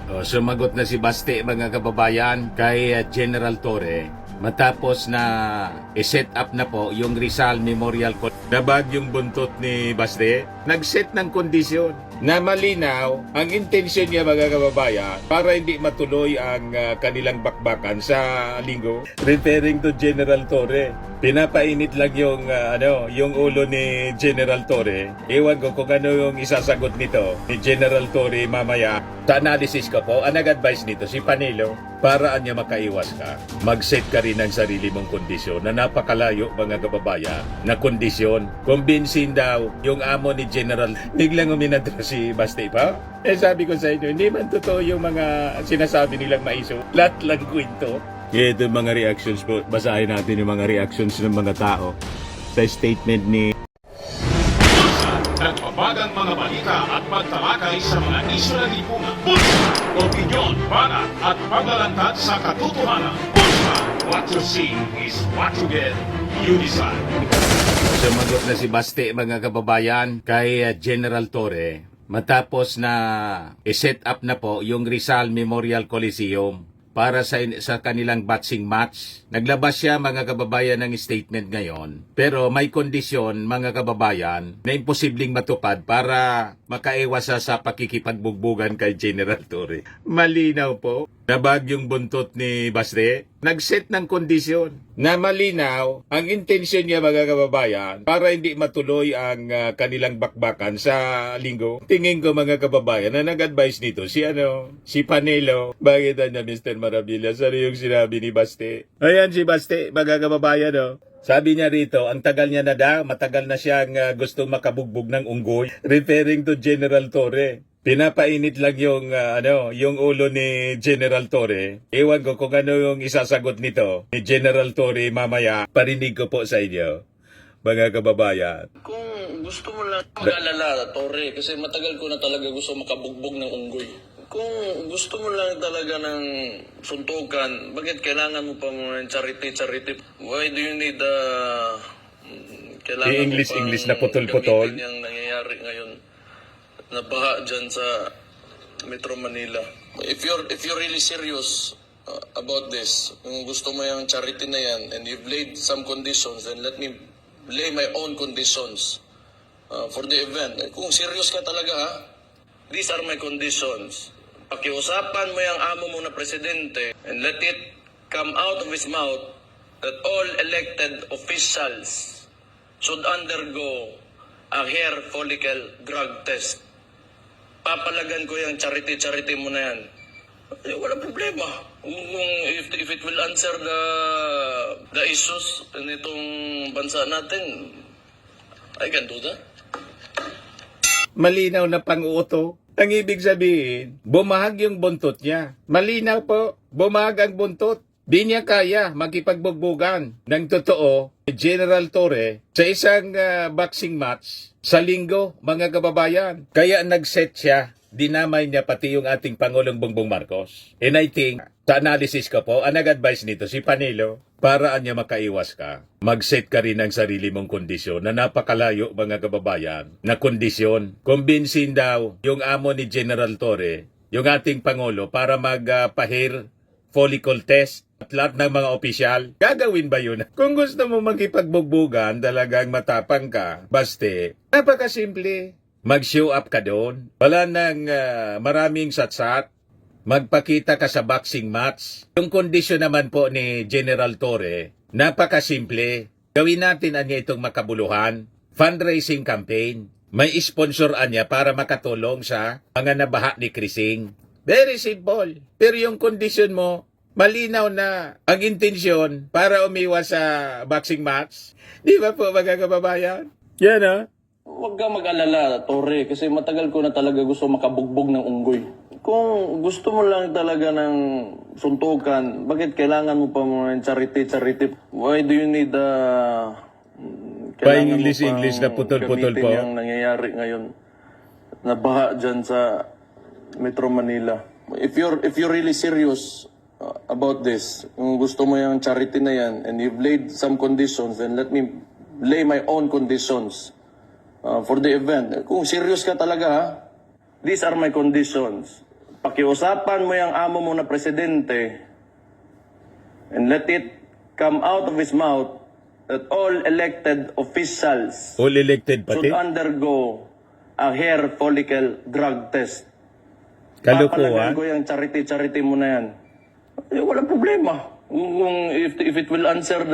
Sumagot na si Baste mga kababayan kay General Torre matapos na i-set up na po yung Rizal Memorial na bagyong buntot ni Baste. Nag-set ng kondisyon na malinaw ang intensyon niya mga kababayan para hindi matuloy ang kanilang bakbakan sa linggo. Referring to General Torre, pinapainit lang yung ulo ni General Torre. Ewan ko kung ano yung isasagot nito ni General Torre mamaya. Sa analysis ko po, ang nag-advise nito si Panelo, paraan niya makaiwas ka. Mag-set ka rin ng sarili mong kondisyon na napakalayo mga kababayan na kondisyon. Kumbinsin daw yung amo ni General. Biglang uminadra si Baste pa. Sabi ko sa inyo, hindi man totoo yung mga sinasabi nilang maiso. Lahat lang kwento. Ito mga reactions po. Basahin natin yung mga reactions ng mga tao sa statement ni Nagbabagang mga balita at pagtalakay sa mga isyu ng lipunan. Pulsa, opinyon, banat at paglalantad sa katotohanan. Pulsa, what you see is what you get. You decide. Sumagot na si Baste mga kababayan kay General Torre matapos na i-set up na po yung Rizal Memorial Coliseum para sa kanilang boxing match. Naglabas siya mga kababayan ng statement ngayon. Pero may kondisyon mga kababayan na imposibleng matupad para makaiwas sa pakikipagbugbugan kay General Torre. Malinaw po na bagyong buntot ni Baste. Nag-set ng kondisyon na malinaw ang intensyon niya mga kababayan para hindi matuloy ang kanilang bakbakan sa linggo. Tingin ko mga kababayan na nag-advise nito si Panelo. Bakit na Mr. Maravillas? Ano yung sinabi ni Baste? Ayan si Baste mga kababayan Sabi niya rito, ang tagal niya na matagal na siyang gustong makabugbog ng unggoy. Referring to General Torre. Pinapainit lang yung ulo ni General Torre. Ewan ko kung ano yung isasagot nito ni General Torre mamaya. Parinig ko po sa inyo, mga kababayan. Kung gusto mo lang mag-alala, Torre, kasi matagal ko na talaga gusto makabugbog ng unggoy. Kung gusto mo lang talaga ng suntukan, bakit kailangan mo pa ng charity? Why do you need kailangan English na putol-putol. gamitin yung nangyayari ngayon? Nabaha dyan sa Metro Manila. If you're really serious about this, kung gusto mo yung charity na yan, and you've laid some conditions, then let me lay my own conditions for the event. Kung serious ka talaga, these are my conditions. Pakiusapan mo yung amo mo na presidente and let it come out of his mouth that all elected officials should undergo a hair follicle drug test. Papalagan ko yung charity mo na yan. Wala problema. If it will answer the issues nitong bansa natin, I can do that. Malinaw na pang-uto. Ang ibig sabihin, bumahag yung buntot niya. Malinaw po, bumahag ang buntot. Di niya kaya makipagbubugan ng totoo General Torre sa isang boxing match sa linggo, mga kababayan. Kaya nag-set siya, dinamay niya pati yung ating Pangulong Bongbong Marcos. And I think, sa analysis ko po, ang nag-advise nito si Panelo, paraan niya makaiwas ka. Mag-set ka rin ng sarili mong kondisyon na napakalayo mga kababayan na kondisyon. Kumbinsin daw yung amo ni General Torre, yung ating Pangulo, para mag-hair follicle test at lahat ng mga opisyal. Gagawin ba yun? Kung gusto mo magkipagbugbugan, talagang matapang ka, Baste, napakasimple. Mag-show up ka doon. Wala nang maraming satsat. Magpakita ka sa boxing match. Yung kondisyon naman po ni General Torre, napakasimple. Gawin natin itong makabuluhan. Fundraising campaign. May sponsoran niya para makatulong sa mga nabaha ni Krising. Very simple. Pero yung kondisyon mo, malinaw na ang intensyon para umiwas sa boxing match. Di ba po mga kababayan? Yan Huwag ka mag-alala, Torre, kasi matagal ko na talaga gusto makabugbog ng unggoy. Kung gusto mo lang talaga ng suntukan, bakit kailangan mo pa ng charity? Why do you need English na putol-putol po. Yung nangyayari ngayon. Nabaha dyan sa Metro Manila. If you're really serious about this, kung gusto mo yung charity na yan, and you've laid some conditions, then let me lay my own conditions for the event. Kung serious ka talaga, these are my conditions. pakiusapan mo yung amo mo na presidente and let it come out of his mouth that all elected officials All elected should pati. undergo a hair follicle drug test. Kalukuhan. Papalagay ko yung charity mo na yan. Walang problema. If it will answer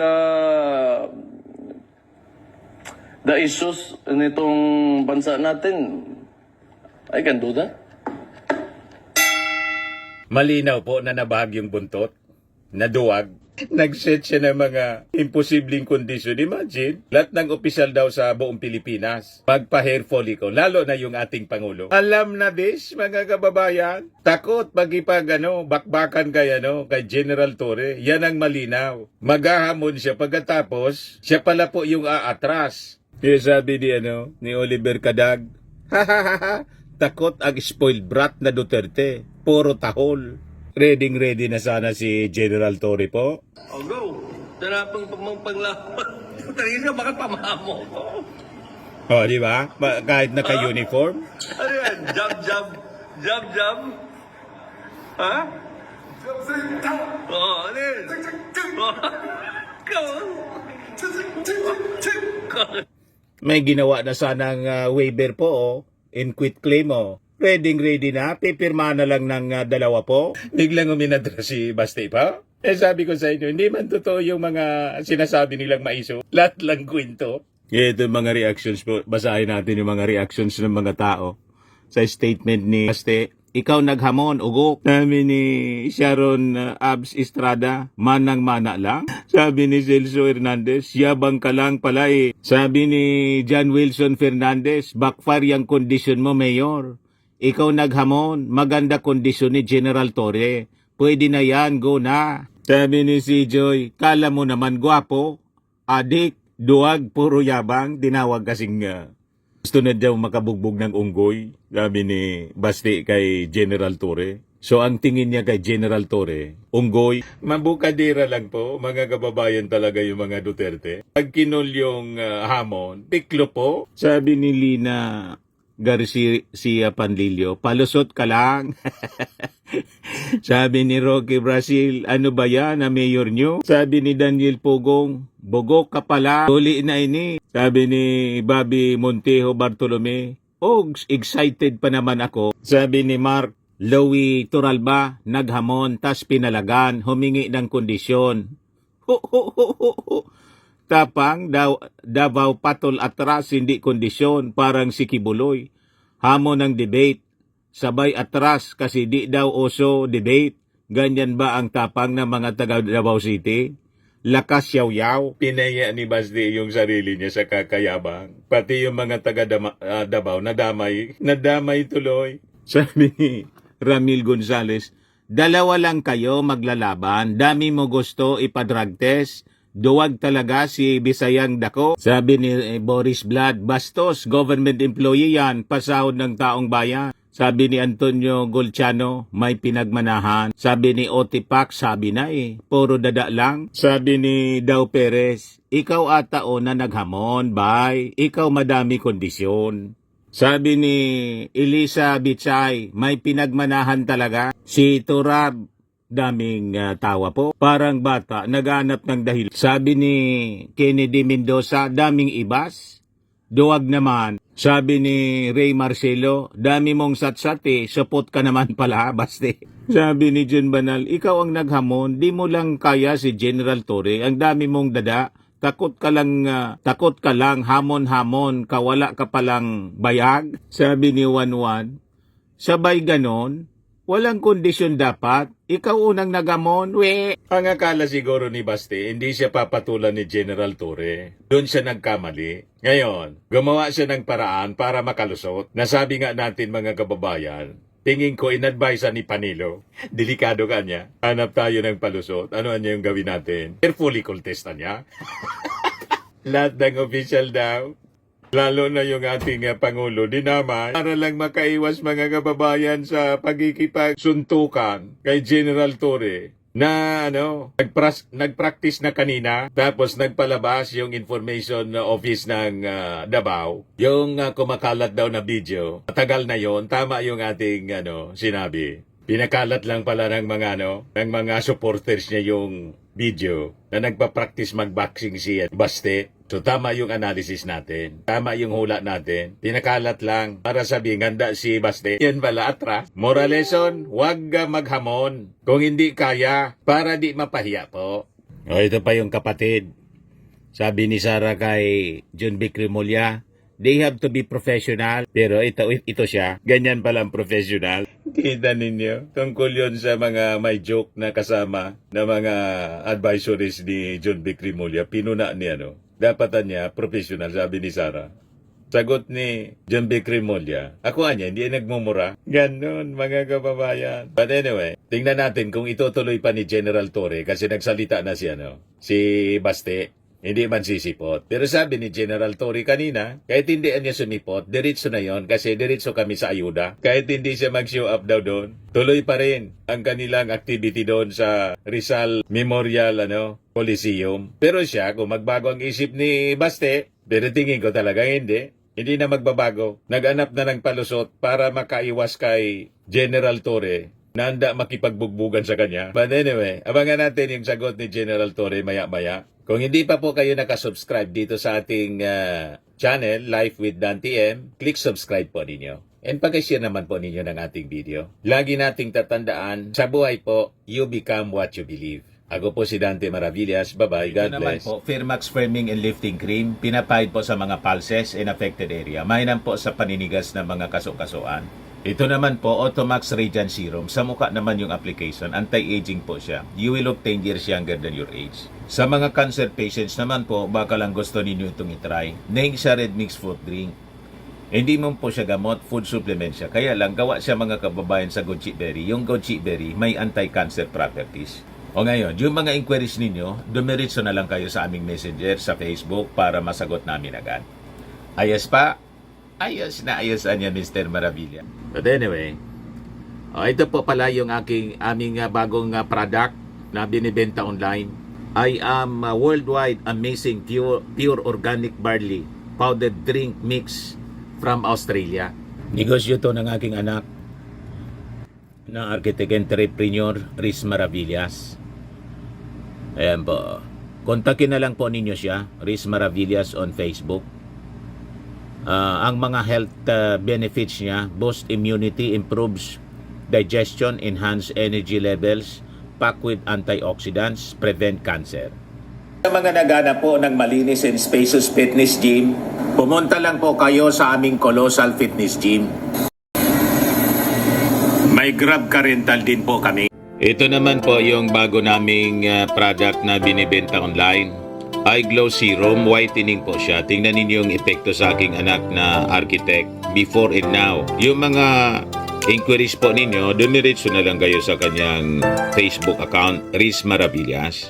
the issues nitong bansa natin, I can do that. Malinaw po na nabahag yung buntot, naduwag. Nag-set siya ng mga imposibleng kondisyon. Imagine, lahat ng opisyal daw sa buong Pilipinas, magpa-hair follicle, lalo na yung ating Pangulo. Alam na this, mga kababayan, takot bakbakan kay General Torre. Yan ang malinaw. Maghahamon siya pagkatapos, siya pala po yung aatras. Yung sabi ni Oliver Cadag, takot ang spoiled brat na Duterte. Puro tahol. Ready na sana si General Torre po. O go. Darapang paglaban. Talina, bakit pamamo ko? O, di ba? Kahit naka-uniform. Ano yan? Jab. Ha? Oo, ano yun? May ginawa na sanang waiver po, in quit claim, Ready na, pipirma na lang ng dalawa po. Biglang uminadra si Basti pa. Sabi ko sa inyo, hindi man totoo yung mga sinasabi nilang maiso. Lahat lang kwento. Ito yung mga reactions po. Basahin natin yung mga reactions ng mga tao sa statement ni Basti. Ikaw naghamon, ugok. Sabi ni Sharon Abs Estrada, manang-mana lang. Sabi ni Celso Hernandez, yabang ka lang pala eh. Sabi ni John Wilson Fernandez, backfire yung kondisyon mo, Mayor. Ikaw naghamon, maganda kondisyon ni General Torre. Pwede na yan, go na. Sabi ni si Joy, kala mo naman gwapo, adik, duwag, puro yabang, dinawag kasing gusto na daw makabugbog ng unggoy. Sabi ni Basti kay General Torre. So ang tingin niya kay General Torre, unggoy, mabukadira lang po, mga kababayan talaga yung mga Duterte. Pag kinol yung hamon, tiklo po. Sabi ni Lina Garcia Panlilio, palusot ka lang. Sabi ni Rocky Brazil, ano ba yan na mayor nyo? Sabi ni Daniel Pugong, bugok ka pala, huli na ini. Sabi ni Bobby Montejo Bartolome, excited pa naman ako. Sabi ni Mark Louie Turalba, naghamon, tas pinalagan, humingi ng kondisyon. Tapang, Davao patol atras, hindi kondisyon, parang si Kibuloy. Hamon ng debate, sabay atras kasi di daw oso debate. Ganyan ba ang tapang ng mga taga Davao City? Lakas yaw-yaw. Pinaya ni Basti yung sarili niya sa kakayabang. Pati yung mga taga Davao nadamay tuloy. Sabi ni Ramil Gonzales, dalawa lang kayo maglalaban, dami mo gusto ipadrag test. Duwag talaga si Bisayang Dako. Sabi ni Boris Vlad, bastos, government employee yan, pasahod ng taong bayan. Sabi ni Antonio Golciano, may pinagmanahan. Sabi ni Otipak, sabi na puro dada lang. Sabi ni Dao Perez, ikaw ata o na naghamon, bye. Ikaw madami kondisyon. Sabi ni Elisa Bichay, may pinagmanahan talaga. Si Turab, daming tawa po. Parang bata, naghanap ng dahil. Sabi ni Kennedy Mendoza, daming ibas. Duwag naman. Sabi ni Ray Marcelo, dami mong satsat support ka naman pala, Basti. Sabi ni John Banal, ikaw ang naghamon, di mo lang kaya si General Torre, ang dami mong dada. Takot ka lang, hamon-hamon, kawala ka palang bayag. Sabi ni Wanwan, sabay ganon, walang kondisyon dapat. Ikaw unang nagamon, we. Ang akala siguro ni Basti, hindi siya papatulan ni General Torre. Doon siya nagkamali. Ngayon, gumawa siya ng paraan para makalusot. Nasabi nga natin mga kababayan, tingin ko in-advise ni Panilo. Delikado ka niya. Hanap tayo ng palusot. Ano niya yung gawin natin? Carefully contestan niya. Lahat ng official daw. Lalo na yung ating Pangulo, dinamay para lang makaiwas mga kababayan sa pagkikipagsuntukan kay General Torre na nagpractice na kanina tapos nagpalabas yung information office ng Davao, yung kumakalat daw na video. Matagal na yon, tama yung ating sinabi. Pinakalat lang pala ng mga supporters niya yung video na nagpa-practice mag-boxing si Baste. So tama yung analysis natin. Tama yung hula natin. Pinakalat lang para sabihin handa si Baste. Yan pala atras. Moral lesson, huwag maghamon. Kung hindi kaya, para di mapahiya po. O ito pa yung kapatid. Sabi ni Sarah kay John B. Cremolya, they have to be professional. Pero ito siya. Ganyan palang professional. Kita ninyo. Tungkol yun sa mga may joke na kasama na mga advisories ni John B. Cremolya. Pinuna niya, Dapatan niya, professional, sabi ni Sarah. Sagot ni John B. Cremolya, ako niya, hindi nagmumura. Ganon, mga kababayan. But anyway, tingnan natin kung itutuloy pa ni General Torre kasi nagsalita na si Baste. Hindi man sisipot. Pero sabi ni General Torre kanina, kahit hindi niya sumipot, diretso na yon kasi diretso kami sa ayuda. Kahit hindi siya mag-show up daw doon, tuloy pa rin ang kanilang activity doon sa Rizal Memorial Coliseum. Pero siya, kung magbago ang isip ni Baste, pero tingin ko talaga hindi na magbabago. Nag-anap na ng palusot para makaiwas kay General Torre na handa makipagbugbugan sa kanya. But anyway, abangan natin yung sagot ni General Torre maya-maya. Kung hindi pa po kayo nakasubscribe dito sa ating channel, Life with Dan TM, click subscribe po ninyo. And pag-share naman po ninyo ng ating video. Lagi nating tatandaan, sa buhay po, you become what you believe. Ako po si Dante Maravillas. Bye-bye. God bless. Ito naman po, Firmax Firming and Lifting Cream. Pinapahid po sa mga pulses in affected area. Mainam po sa paninigas ng mga kaso-kasuan. Ito naman po, Automax Radiant Serum. Sa mukha naman yung application. Anti-aging po siya. You will look 10 years younger than your age. Sa mga cancer patients naman po, baka lang gusto ninyo itong itry. Ning siya Red Mix Fruit Drink. Hindi mo po siya gamot, food supplement siya. Kaya lang, gawa siya mga kababayan sa goji berry. Yung goji berry may anti-cancer properties. O ngayon, yung mga inquiries ninyo, dumiritso na lang kayo sa aming messenger sa Facebook para masagot namin agad. Ayos pa? Ayos na ayos niya, Mr. Maravilla. But anyway, ito po pala yung aming bagong product na binibenta online. I am worldwide amazing pure organic barley powdered drink mix from Australia. Negosyo to ng aking anak na architect entrepreneur Riz Maravillas. Ayan po. Kontakin na lang po ninyo siya, Riz Maravillas on Facebook. Ang mga health benefits niya, boost immunity, improves digestion, enhance energy levels, packed with antioxidants, prevent cancer. Sa mga naghanap po ng malinis and spacious fitness gym, pumunta lang po kayo sa aming Colossal Fitness Gym. May Grab ka rental din po kami. Ito naman po yung bago naming product na binibenta online. Eye Glow Serum, whitening po siya. Tingnan ninyo yung epekto sa aking anak na architect before and now. Yung mga inquiries po ninyo, dumiretso na lang kayo sa kanyang Facebook account, Riz Maravillas.